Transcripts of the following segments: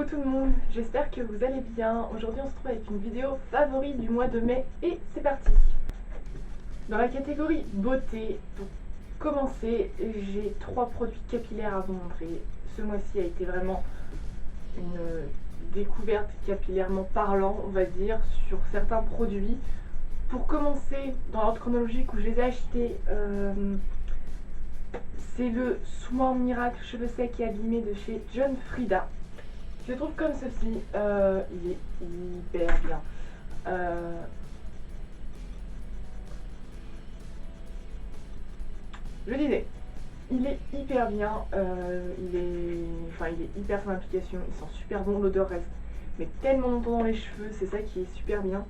Coucou tout le monde, j'espère que vous allez bien. Aujourd'hui on se retrouve avec une vidéo favori du mois de mai et c'est parti. Dans la catégorie beauté, pour commencer, j'ai 3 produits capillaires à vous montrer. Ce mois-ci a été vraiment une découverte capillairement parlant, on va dire, sur certains produits. Pour commencer, dans l'ordre chronologique où je les ai achetés, c'est le soin miracle cheveux secs et abîmés de chez John Frieda. Je le trouve comme ceci, il est hyper bien. Je disais, il est hyper bien, il est hyper sans application, il sent super bon, l'odeur reste mais tellement longtemps dans les cheveux, c'est ça qui est super bien.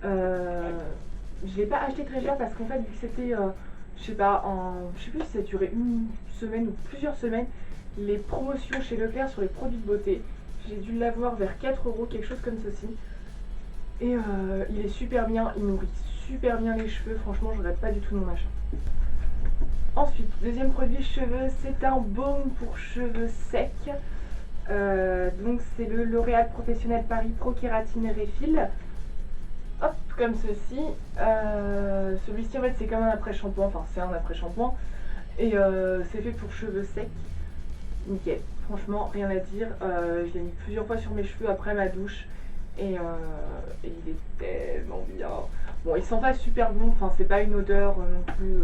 Je l'ai pas acheté très cher parce qu'en fait, vu que c'était, je sais plus si ça a duré une semaine ou plusieurs semaines, les promotions chez Leclerc sur les produits de beauté, j'ai dû l'avoir vers 4 €, quelque chose comme ceci. Et il est super bien, il nourrit super bien les cheveux, franchement je regrette pas du tout mon achat. Ensuite, deuxième produit cheveux, c'est un baume pour cheveux secs. Donc c'est le L'Oréal Professionnel Paris Pro Kératine Refill. Hop, comme ceci. Celui-ci en fait c'est comme un après-shampoing, enfin c'est un après-shampoing. Et c'est fait pour cheveux secs. Nickel, franchement rien à dire. Je l'ai mis plusieurs fois sur mes cheveux après ma douche. Et il est tellement bien. Bon, il sent pas super bon, enfin c'est pas une odeur non plus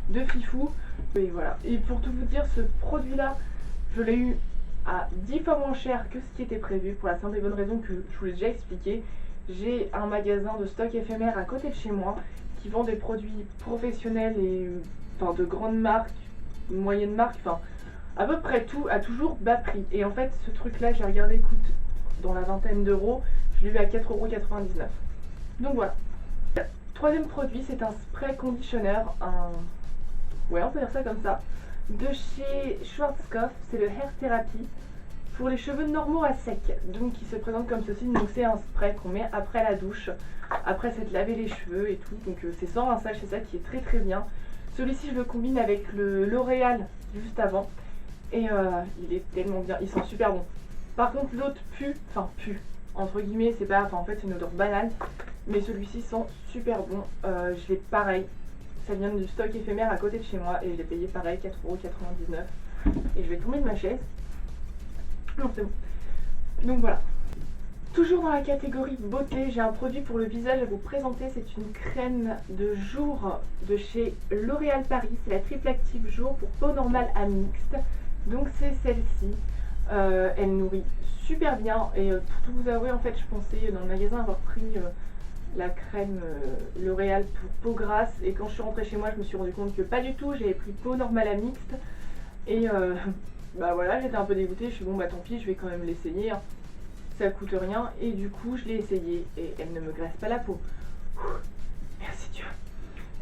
de fifou. Et voilà. Et pour tout vous dire, ce produit là, je l'ai eu à 10 fois moins cher que ce qui était prévu, pour la simple et bonne raison que je vous l'ai déjà expliqué. J'ai un magasin de stock éphémère à côté de chez moi qui vend des produits professionnels et enfin de grandes marques, moyennes marques, enfin à peu près tout à toujours bas prix. Et en fait ce truc là, j'ai regardé, coûte dans la vingtaine d'euros, je l'ai eu à 4,99 €. Donc voilà. Troisième produit, c'est un spray conditionneur, ouais on peut dire ça comme ça, de chez Schwarzkopf, c'est le Hair Therapy pour les cheveux normaux à sec. Donc il se présente comme ceci, donc c'est un spray qu'on met après la douche, après s'être lavé les cheveux et tout, donc c'est sans rinçage, c'est ça qui est très très bien. Celui-ci je le combine avec le L'Oréal juste avant et il est tellement bien, il sent super bon. Par contre l'autre pue entre guillemets, c'est pas, en fait c'est une odeur banale, mais celui-ci sent super bon. Je l'ai pareil, ça vient du stock éphémère à côté de chez moi et je l'ai payé pareil 4,99 € et je vais tomber de ma chaise. Non c'est bon. Donc voilà. Toujours dans la catégorie beauté, j'ai un produit pour le visage à vous présenter. C'est une crème de jour de chez L'Oréal Paris. C'est la triple active jour pour peau normale à mixte. Donc c'est celle-ci. Elle nourrit super bien. Et pour tout vous avouer, en fait, je pensais dans le magasin avoir pris la crème L'Oréal pour peau grasse. Et quand je suis rentrée chez moi, je me suis rendu compte que pas du tout. J'avais pris peau normale à mixte. Et bah voilà, j'étais un peu dégoûtée. Je suis bon, bah tant pis, je vais quand même l'essayer. Hein. Ça coûte rien et du coup je l'ai essayé et elle ne me graisse pas la peau. Merci Dieu.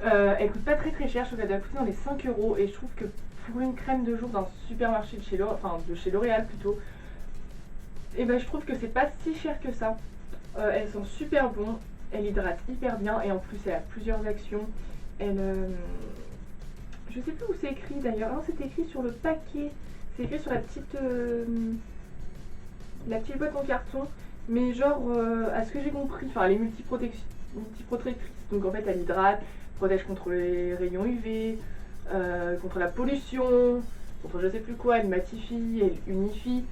Elle coûte pas très très cher, je trouve qu'elle doit coûter dans les 5 € et je trouve que pour une crème de jour d'un supermarché de chez L'Oréal plutôt, et ben je trouve que c'est pas si cher que ça. Elle sent super bon, elle hydrate hyper bien et en plus elle a plusieurs actions. Elle, je sais plus où c'est écrit d'ailleurs, non c'est écrit sur le paquet, c'est écrit sur la petite boîte en carton, mais genre à ce que j'ai compris, enfin elle est multiprotectrice, donc en fait elle hydrate, protège contre les rayons UV, contre la pollution, contre je sais plus quoi, elle matifie, elle unifie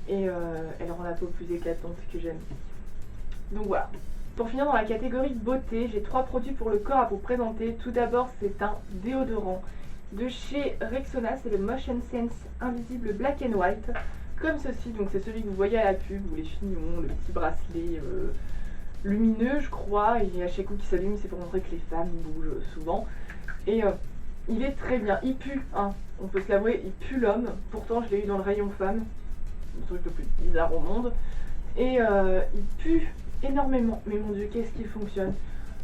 et elle rend la peau plus éclatante, que j'aime. Donc voilà. Pour finir dans la catégorie beauté, j'ai 3 produits pour le corps à vous présenter. Tout d'abord c'est un déodorant de chez Rexona, c'est le Motion Sense Invisible Black and White. Comme ceci, donc c'est celui que vous voyez à la pub où les filles ont le petit bracelet lumineux je crois, et il y a chaque coup qui s'allume, c'est pour montrer que les femmes bougent souvent. Et il est très bien, il pue, hein, on peut se l'avouer, il pue l'homme, pourtant je l'ai eu dans le rayon femme, le truc le plus bizarre au monde, et il pue énormément, mais mon dieu qu'est-ce qu'il fonctionne.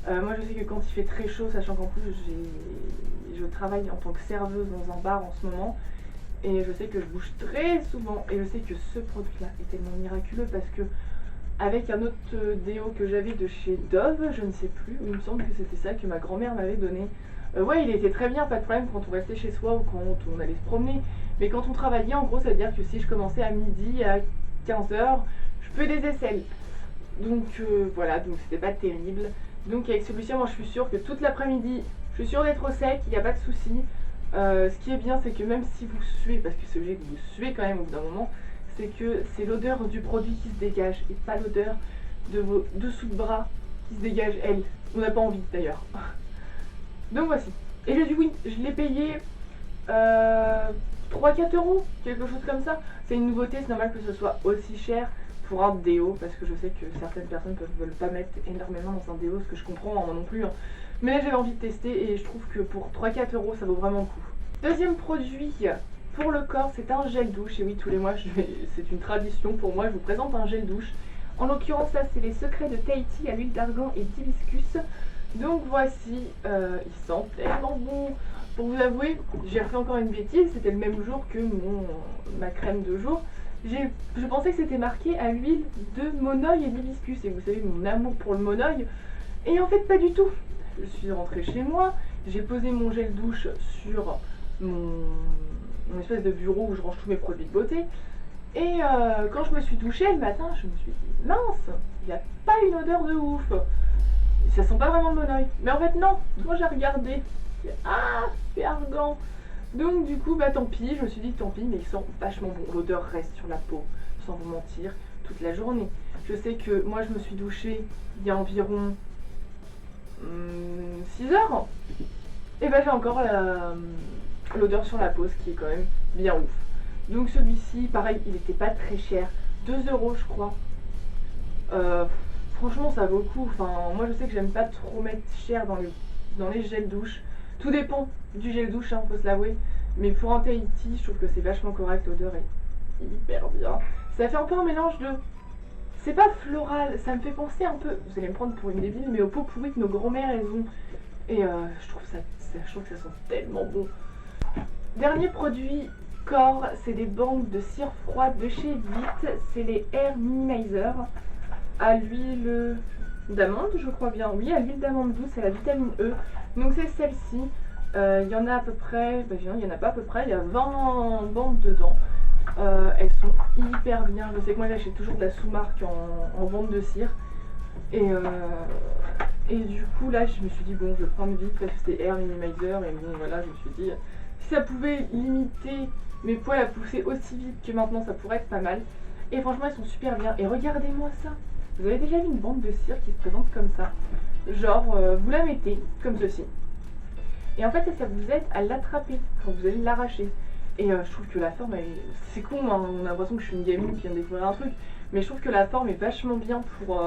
Moi je sais que quand il fait très chaud, sachant qu'en plus je travaille en tant que serveuse dans un bar en ce moment, et je sais que je bouge très souvent et je sais que ce produit là est tellement miraculeux parce que avec un autre déo que j'avais de chez Dove, je ne sais plus, il me semble que c'était ça que ma grand-mère m'avait donné. Ouais il était très bien, pas de problème quand on restait chez soi ou quand on allait se promener, Mais quand on travaillait, en gros, ça veut dire que si je commençais à midi, à 15h, je peux des aisselles. Donc voilà, donc c'était pas terrible. Donc avec celui-ci, moi je suis sûre que toute l'après-midi, je suis sûre d'être au sec, il n'y a pas de souci. Ce qui est bien, c'est que même si vous suez, parce que c'est obligé que vous suez quand même au bout d'un moment, c'est que c'est l'odeur du produit qui se dégage et pas l'odeur de vos dessous de bras qui se dégage, elle. On n'a pas envie d'ailleurs. Donc voici. Et le oui, je l'ai payé 3-4 euros, quelque chose comme ça. C'est une nouveauté, c'est normal que ce soit aussi cher pour un déo, parce que je sais que certaines personnes ne veulent pas mettre énormément dans un déo, ce que je comprends, moi non plus. Hein. Mais là j'avais envie de tester et je trouve que pour 3-4 euros ça vaut vraiment le coup. Deuxième produit pour le corps, c'est un gel douche. Et oui, tous les mois, c'est une tradition pour moi, je vous présente un gel douche. En l'occurrence là, c'est les secrets de Tahiti à l'huile d'argan et d'hibiscus. Donc voici, ils sentent tellement bon. Pour vous avouer, j'ai refait encore une bêtise, c'était le même jour que ma crème de jour. Je pensais que c'était marqué à l'huile de monoeil et d'hibiscus, et vous savez mon amour pour le monoeil, et en fait pas du tout. Je suis rentrée chez moi, j'ai posé mon gel douche sur mon espèce de bureau où je range tous mes produits de beauté, et quand je me suis douchée le matin, je me suis dit mince, il n'y a pas une odeur de ouf, ça sent pas vraiment le monoeil, mais en fait non, moi j'ai regardé, ah c'est argan. Donc du coup, bah tant pis, je me suis dit tant pis, mais il sent vachement bon. L'odeur reste sur la peau, sans vous mentir, toute la journée. Je sais que moi je me suis douchée il y a environ 6 heures. Et bah j'ai encore l'odeur sur la peau, ce qui est quand même bien ouf. Donc celui-ci, pareil, il n'était pas très cher. 2 euros je crois. Franchement ça vaut le coup. Enfin, moi je sais que j'aime pas trop mettre cher dans les gels douche. Tout dépend du gel douche, hein, faut se l'avouer. Mais pour un Tahiti, je trouve que c'est vachement correct, l'odeur est hyper bien. Ça fait un peu un mélange de... C'est pas floral, ça me fait penser un peu... Vous allez me prendre pour une débile, mais au pot pourri que nos grands-mères elles ont. Et je trouve que ça sent tellement bon. Dernier produit corps, c'est des bandes de cire froide de chez Vite. C'est les Air Minimizer à l'huile d'amande, je crois bien. Oui, à l'huile d'amande douce, c'est la vitamine E. Donc c'est celle-ci, il y en a à peu près, il y en a pas à peu près, il y a 20 bandes dedans. Elles sont hyper bien, je sais que moi j'achète toujours de la sous-marque en bande de cire. Et du coup là je me suis dit bon je vais prendre Vite parce que c'était Air Minimizer et bon voilà je me suis dit si ça pouvait limiter mes poils à pousser aussi vite que maintenant ça pourrait être pas mal. Et franchement elles sont super bien et regardez-moi ça. Vous avez déjà vu une bande de cire qui se présente comme ça? Genre, vous la mettez comme ceci. Et en fait, ça vous aide à l'attraper quand vous allez l'arracher. Et je trouve que la forme, c'est con, hein, on a l'impression que je suis une gamine qui vient de découvrir un truc. Mais je trouve que la forme est vachement bien pour...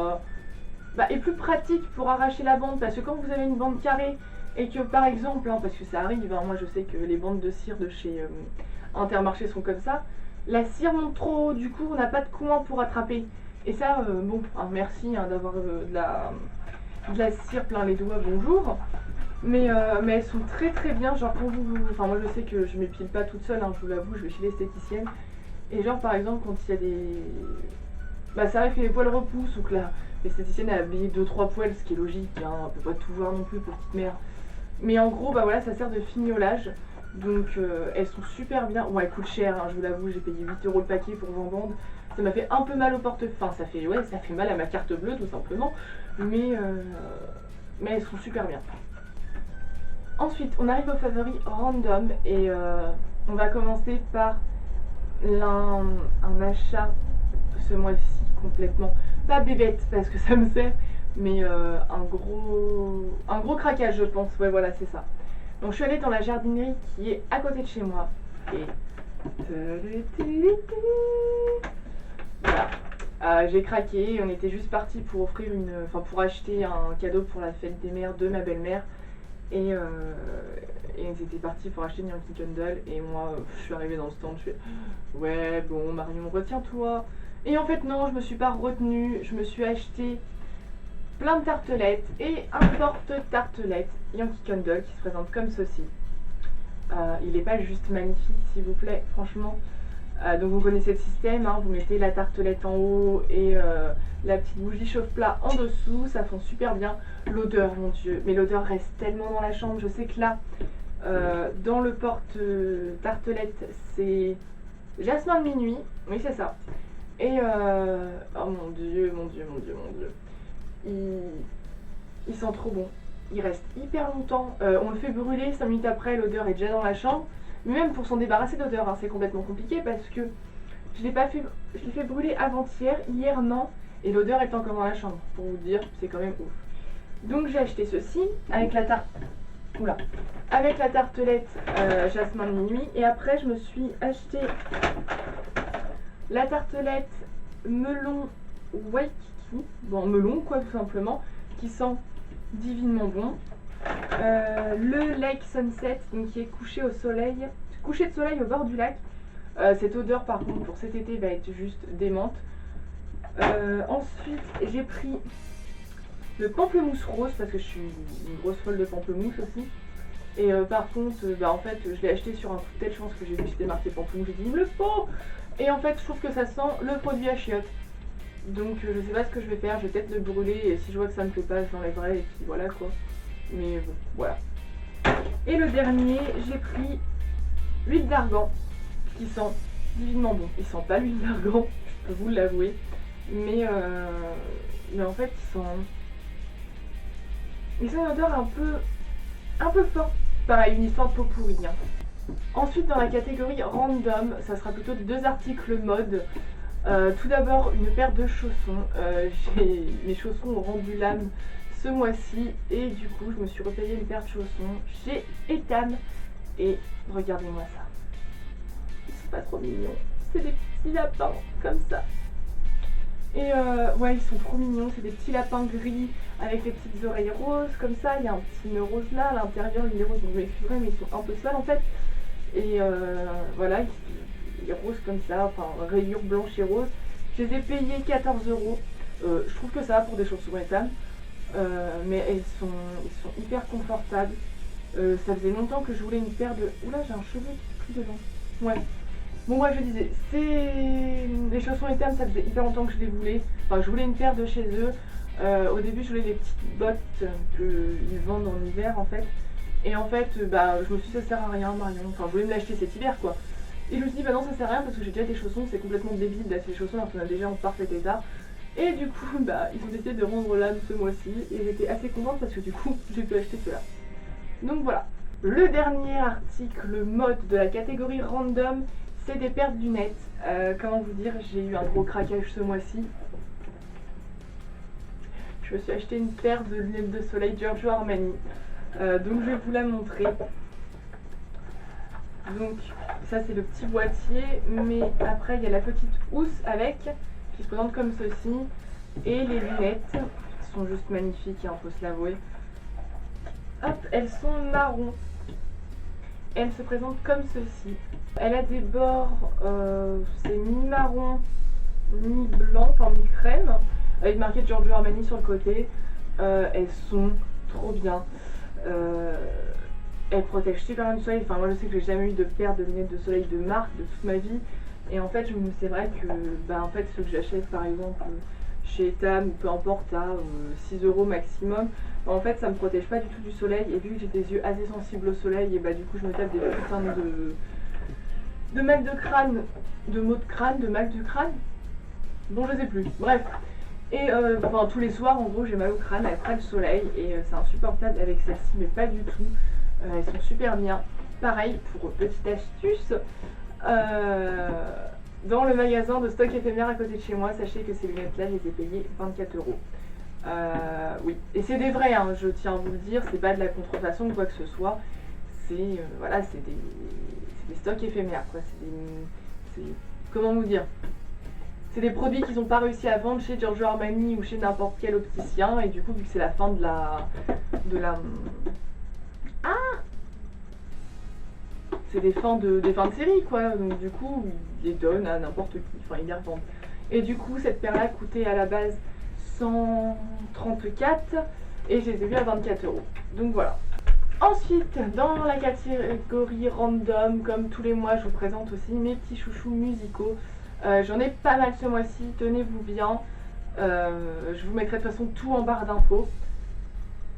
et plus pratique pour arracher la bande. Parce que quand vous avez une bande carrée et que par exemple, hein, parce que ça arrive, hein, moi je sais que les bandes de cire de chez Intermarché sont comme ça. La cire monte trop haut, du coup on n'a pas de coin pour attraper. Et ça, bon, merci hein, d'avoir de la cire plein les doigts, bonjour. Mais elles sont très très bien, genre quand vous... Enfin moi je sais que je m'épile pas toute seule, hein, je vous l'avoue, je vais chez l'esthéticienne. Et genre par exemple quand il y a des... ça arrive que les poils repoussent ou que l'esthéticienne a habillé 2-3 poils, ce qui est logique, hein, on peut pas tout voir non plus, petite mère. Mais en gros, voilà, ça sert de fignolage. Donc elles sont super bien. Bon, elles coûtent cher, hein, je vous l'avoue, j'ai payé 8 euros le paquet pour 20 bandes. Ça m'a fait un peu mal au portefeuille. Enfin, ça fait mal à ma carte bleue tout simplement. Mais elles sont super bien. Ensuite, on arrive aux favoris random et on va commencer par un achat ce mois-ci complètement. Pas bébête parce que ça me sert, mais un gros craquage je pense. Ouais, voilà, c'est ça. Donc je suis allée dans la jardinerie qui est à côté de chez moi et voilà. J'ai craqué, on était juste parti pour pour acheter un cadeau pour la fête des mères de ma belle-mère et on était parti pour acheter une Yankee Candle et moi je suis arrivée dans le stand, je fais ouais bon Marion retiens-toi et en fait non je me suis pas retenue, je me suis acheté plein de tartelettes et un porte-tartelettes Yankee Candle qui se présente comme ceci. Il n'est pas juste magnifique s'il vous plaît, franchement. Donc vous connaissez le système, hein, vous mettez la tartelette en haut et la petite bougie chauffe-plat en dessous, ça fond super bien. L'odeur, mon dieu, mais l'odeur reste tellement dans la chambre. Je sais que là, Dans le porte-tartelette, c'est Jasmin de minuit. Oui, c'est ça. Et oh mon dieu, mon dieu, mon dieu, mon dieu. Il sent trop bon. Il reste hyper longtemps. On le fait brûler, 5 minutes après, l'odeur est déjà dans la chambre. Mais même pour s'en débarrasser d'odeur, hein, c'est complètement compliqué parce que je l'ai fait brûler avant-hier, hier non. Et l'odeur est encore dans la chambre. Pour vous dire, c'est quand même ouf. Donc j'ai acheté ceci avec la tartelette Jasmin de minuit. Et après, je me suis acheté la tartelette melon Waikiki. Bon, melon quoi, tout simplement. Qui sent divinement bon. Le Lake Sunset, donc qui est couché de soleil au bord du lac. Cette odeur, par contre, pour cet été, va être juste démente. Ensuite, j'ai pris le pamplemousse rose parce que je suis une grosse folle de pamplemousse aussi. Et par contre, en fait, je l'ai acheté sur un coup de tête. Je pense que j'ai vu que c'était marqué pamplemousse. J'ai dit, il me le faut. Et en fait, je trouve que ça sent le produit à chiottes. Donc, je sais pas ce que je vais faire. Je vais peut-être le brûler. Et si je vois que ça me plaît pas, je l'enlèverai. Et puis voilà quoi. Mais bon, voilà. Et le dernier, j'ai pris l'huile d'argan qui sent divinement bon. Il sent pas l'huile d'argan, je peux vous l'avouer. Mais en fait, il sent une odeur un peu forte. Pareil, une histoire de pot pourri. Hein. Ensuite, dans la catégorie random, ça sera plutôt 2 articles mode. Tout d'abord, une paire de chaussons. Mes chaussons ont rendu l'âme ce mois-ci et du coup, je me suis repayé une paire de chaussons chez Etam. Et regardez-moi ça. Ils sont pas trop mignons. C'est des petits lapins comme ça. Et ouais, ils sont trop mignons. C'est des petits lapins gris avec les petites oreilles roses comme ça. Il y a un petit nœud rose là. À l'intérieur, il est rose. Donc je m'excuserai, mais ils sont un peu sales en fait. Et voilà, il est rose comme ça. Enfin, rayures blanches et roses. Je les ai payés 14 €. Je trouve que ça va pour des chaussons Etam. Mais ils sont hyper confortables. Ça faisait longtemps que je voulais une paire de... Oula, j'ai un cheveu qui est pris dedans. Ouais. Bon, bref, je disais, les chaussons Etam, ça faisait hyper longtemps que je les voulais. Enfin, je voulais une paire de chez eux. Au début, je voulais les petites bottes qu'ils vendent en hiver, en fait. Et en fait, je me suis dit, ça sert à rien, Marion. Enfin, je voulais me l'acheter cet hiver, quoi. Et je me suis dit, non, ça sert à rien parce que j'ai déjà des chaussons, c'est complètement débile d'acheter des chaussons alors qu'on a déjà en parfait état. Et du coup, ils ont décidé de rendre l'âme ce mois-ci. Et j'étais assez contente parce que du coup, j'ai pu acheter cela. Donc voilà. Le dernier article mode de la catégorie random, c'est des paires de lunettes. Comment vous dire, j'ai eu un gros craquage ce mois-ci. Je me suis acheté une paire de lunettes de soleil Giorgio Armani. Donc je vais vous la montrer. Donc ça c'est le petit boîtier, mais après il y a la petite housse avec, qui se présente comme ceci. Et les lunettes qui sont juste magnifiques, hein, faut se l'avouer. Hop, elles sont marron. Elle se présente comme ceci. Elle a des bords, c'est mi-marron, mi-blanc, enfin mi-crème, avec marqué Giorgio Armani sur le côté. Elles sont trop bien. Elles protègent super bien du soleil. Enfin, moi je sais que j'ai jamais eu de paire de lunettes de soleil de marque de toute ma vie. Et en fait, c'est vrai que ceux que j'achète par exemple chez Etam ou peu importe à 6 € maximum, en fait ça me protège pas du tout du soleil. Et vu que j'ai des yeux assez sensibles au soleil, et du coup je me tape des putains de mal de crâne, de maux de crâne, de mal de crâne. Bon, je sais plus. Bref. Et tous les soirs, en gros, j'ai mal au crâne après le soleil. Et c'est insupportable avec celle-ci, mais pas du tout. Elles sont super bien. Pareil, pour petite astuce, dans le magasin de stock éphémère à côté de chez moi, sachez que ces lunettes-là, je les ai payées 24 €. Oui, et c'est des vrais, hein, je tiens à vous le dire, c'est pas de la contrefaçon ou quoi que ce soit. C'est voilà, c'est des stocks éphémères, quoi. Comment vous dire? C'est des produits qu'ils n'ont pas réussi à vendre chez Giorgio Armani ou chez n'importe quel opticien, et du coup, vu que c'est la fin de la c'est des fins de série, quoi. Donc du coup, ils les donnent à n'importe qui. Enfin, ils les revendent. Et du coup, cette paire-là coûtait à la base 134 et je les ai vus à 24 €. Donc voilà. Ensuite, dans la catégorie random, comme tous les mois, je vous présente aussi mes petits chouchous musicaux. J'en ai pas mal ce mois-ci, tenez-vous bien. Je vous mettrai de toute façon tout en barre d'infos.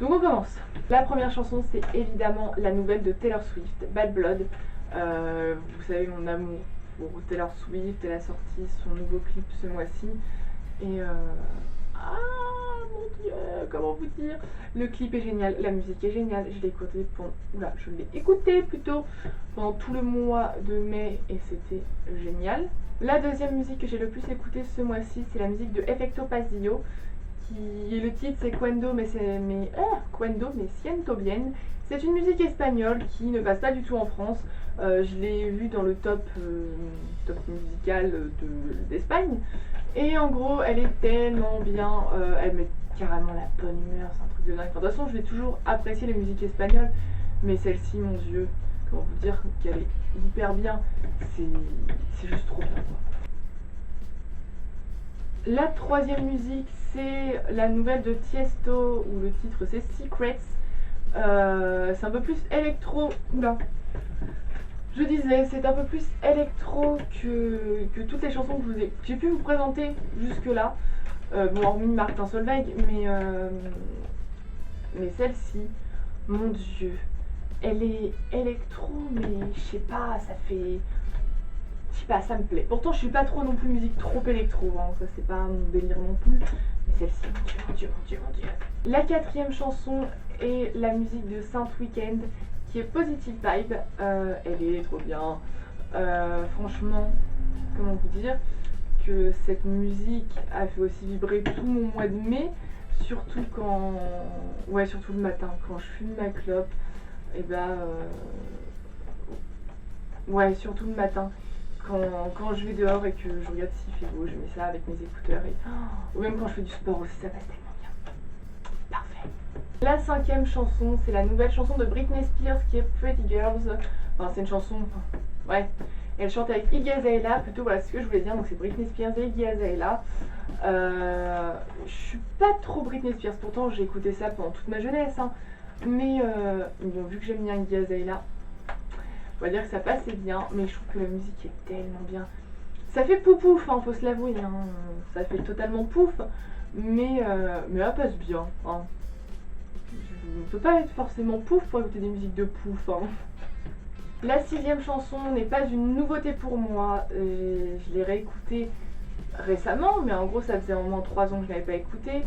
Donc on commence. La première chanson, c'est évidemment la nouvelle de Taylor Swift, Bad Blood. Vous savez mon amour pour Taylor Swift, elle a sorti son nouveau clip ce mois-ci. Et ah mon dieu, comment vous dire, le clip est génial, la musique est géniale, je l'ai écouté plutôt pendant tout le mois de mai et c'était génial. La deuxième musique que j'ai le plus écoutée ce mois-ci, c'est la musique de Efecto Pasillo, qui le titre c'est Cuando me siento bien. C'est une musique espagnole qui ne passe pas du tout en France. Je l'ai vue dans le top musical d'Espagne. Et en gros, elle est tellement bien, elle met carrément la bonne humeur, c'est un truc de dingue. Enfin, de toute façon, je vais toujours apprécier les musiques espagnoles, mais celle-ci, mon dieu, comment vous dire qu'elle est hyper bien, c'est juste trop bien, quoi. La troisième musique, c'est la nouvelle de Tiesto, où le titre c'est Secrets. C'est un peu plus électro. Oula. Je disais, c'est un peu plus électro que toutes les chansons que j'ai pu vous présenter jusque-là. Bon, hormis Martin Solveig, mais celle-ci, mon dieu, elle est électro, mais je sais pas, ça me plaît. Pourtant, je suis pas trop non plus musique trop électro, hein, ça c'est pas mon délire non plus. Mais celle-ci, mon dieu. La quatrième chanson est la musique de Saint Weeknd, qui est Positive Vibe. Elle est trop bien. Franchement, comment vous dire que cette musique a fait aussi vibrer tout mon mois de mai, surtout surtout le matin, quand je fume ma clope, et surtout le matin. Quand je vais dehors et que je regarde s'il fait beau, je mets ça avec mes écouteurs ou même quand je fais du sport aussi, ça passe tellement bien. Parfait. La cinquième chanson, c'est la nouvelle chanson de Britney Spears qui est Pretty Girls. Enfin, c'est une chanson, elle chante avec Iggy Azalea, plutôt, voilà ce que je voulais dire, donc c'est Britney Spears et Iggy Azalea. Je suis pas trop Britney Spears, pourtant j'ai écouté ça pendant toute ma jeunesse, hein. Mais bon, vu que j'aime bien Iggy Azalea, on va dire que ça passait bien, mais je trouve que la musique est tellement bien. Ça fait poupouf, hein, faut se l'avouer, hein. Ça fait totalement pouf, mais elle passe bien, hein. On ne peut pas être forcément pouf pour écouter des musiques de pouf, hein. La sixième chanson n'est pas une nouveauté pour moi, je l'ai réécoutée récemment, mais en gros ça faisait au moins 3 ans que je ne l'avais pas écoutée.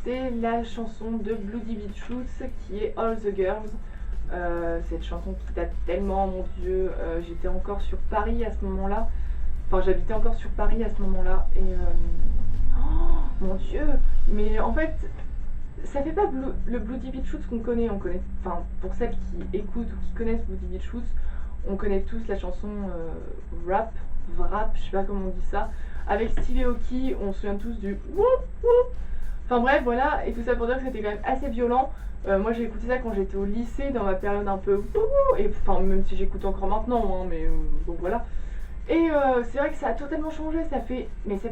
C'est la chanson de Bloody Beetroots qui est All the Girls. Cette chanson qui date tellement, mon dieu, j'étais encore sur Paris à ce moment-là, enfin j'habitais encore sur Paris à ce moment-là, et oh mon dieu, mais en fait ça fait pas le Bloody Beetroots qu'on connaît, enfin pour celles qui écoutent ou qui connaissent Bloody Beetroots, on connaît tous la chanson Wrap, je sais pas comment on dit ça, avec Stevie Aoki, on se souvient tous du whoop whoop. Enfin bref, voilà, et tout ça pour dire que c'était quand même assez violent. Moi j'ai écouté ça quand j'étais au lycée, dans ma période un peu et enfin même si j'écoute encore maintenant, hein, mais donc voilà. Et c'est vrai que ça a totalement changé, ça fait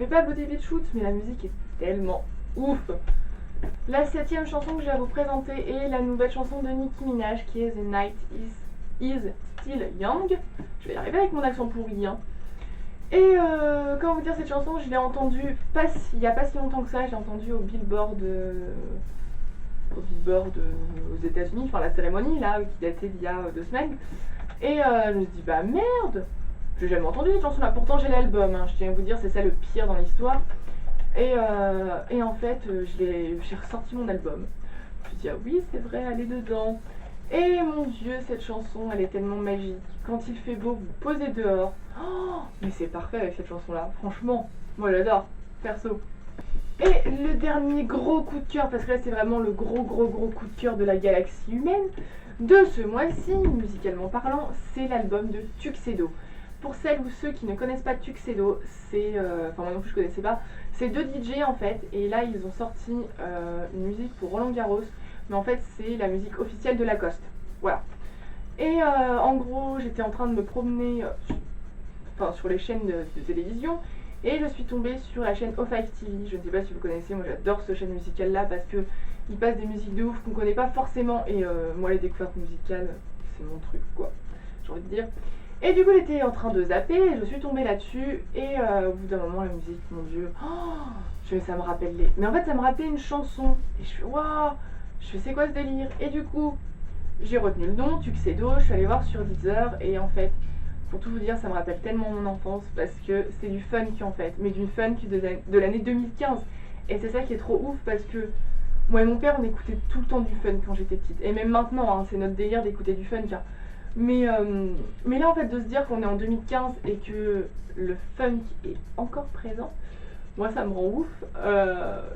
pas Bloody Beetroots, mais la musique est tellement ouf. La septième chanson que j'ai à vous présenter est la nouvelle chanson de Nicki Minaj qui est The Night is Still Young. Je vais y arriver avec mon accent pourri, hein. Et comment vous dire, cette chanson, je l'ai entendue il n'y a pas si longtemps que ça, je l'ai entendue au Billboard aux États-Unis, enfin la cérémonie là, qui datait d'il y a 2 semaines. Et je me dis, bah merde, j'ai jamais entendu cette chanson là, pourtant j'ai l'album, hein, je tiens à vous dire, c'est ça le pire dans l'histoire. Et en fait, j'ai ressorti mon album. Je me suis dit, ah oui, c'est vrai, elle est dedans. Et mon dieu, cette chanson, elle est tellement magique. Quand il fait beau, vous posez dehors. Oh, mais c'est parfait avec cette chanson-là. Franchement, moi j'adore, perso. Et le dernier gros coup de cœur, parce que là c'est vraiment le gros coup de cœur de la galaxie humaine de ce mois-ci, musicalement parlant, c'est l'album de Tuxedo. Pour celles ou ceux qui ne connaissent pas Tuxedo, c'est, enfin moi non plus je connaissais pas, c'est 2 DJ en fait, et là ils ont sorti une musique pour Roland Garros, mais en fait c'est la musique officielle de Lacoste, voilà. Et en gros j'étais en train de me promener sur les chaînes de télévision, et je suis tombée sur la chaîne O5 TV, je ne sais pas si vous connaissez, moi j'adore cette chaîne musicale là parce que il passe des musiques de ouf qu'on connaît pas forcément, et moi les découvertes musicales c'est mon truc quoi, j'ai envie de dire. Et du coup j'étais en train de zapper, je suis tombée là-dessus, et au bout d'un moment la musique, mon dieu, ça me rappelle mais en fait ça me rappelait une chanson, et je fais waouh, Je fais c'est quoi ce délire? Et du coup, j'ai retenu le nom, Tuxedo, je suis allée voir sur Deezer et en fait, pour tout vous dire, ça me rappelle tellement mon enfance parce que c'est du funk en fait, mais d'une funk de l'année 2015. Et c'est ça qui est trop ouf parce que moi et mon père on écoutait tout le temps du funk quand j'étais petite. Et même maintenant, hein, c'est notre délire d'écouter du funk. Hein. Mais là en fait de se dire qu'on est en 2015 et que le funk est encore présent, moi ça me rend ouf.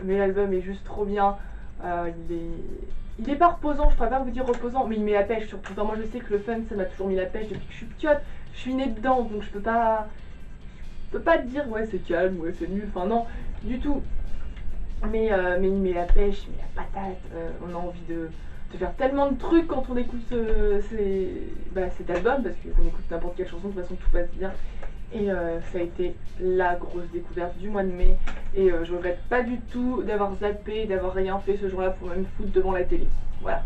Mais l'album est juste trop bien. Il est pas reposant, je pourrais pas vous dire reposant, mais il met la pêche surtout. Enfin, moi je sais que le funk ça m'a toujours mis la pêche depuis que je suis petite. Je suis née dedans donc je peux pas te dire ouais c'est calme, ouais c'est nul, enfin non, du tout. Mais il met la pêche, il met la patate, on a envie de faire tellement de trucs quand on écoute cet album, parce qu'on écoute n'importe quelle chanson, de toute façon tout passe bien. Et ça a été la grosse découverte du mois de mai. Et je regrette pas du tout d'avoir zappé, d'avoir rien fait ce jour-là pour me foutre devant la télé. Voilà.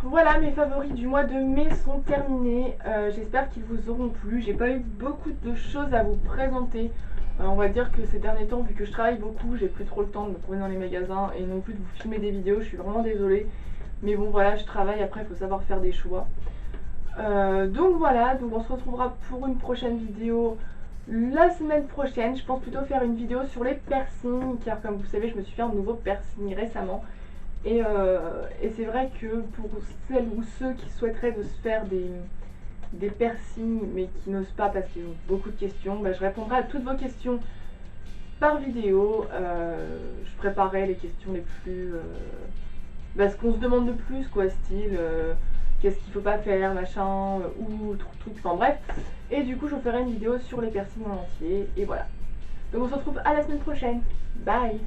Voilà, mes favoris du mois de mai sont terminés. J'espère qu'ils vous auront plu. J'ai pas eu beaucoup de choses à vous présenter. On va dire que ces derniers temps, vu que je travaille beaucoup, j'ai plus trop le temps de me promener dans les magasins et non plus de vous filmer des vidéos. Je suis vraiment désolée. Mais bon, voilà, je travaille. Après, il faut savoir faire des choix. Donc voilà, donc on se retrouvera pour une prochaine vidéo la semaine prochaine. Je pense plutôt faire une vidéo sur les piercings, car comme vous savez, je me suis fait un nouveau piercing récemment. Et c'est vrai que pour celles ou ceux qui souhaiteraient de se faire des piercings mais qui n'osent pas parce qu'ils ont beaucoup de questions, bah, je répondrai à toutes vos questions par vidéo. Je préparerai les questions les plus... ce qu'on se demande de plus, quoi, style... qu'est-ce qu'il faut pas faire, machin, ou truc, enfin bref. Et du coup, je vous ferai une vidéo sur les piercings en entier, et voilà. Donc on se retrouve à la semaine prochaine. Bye!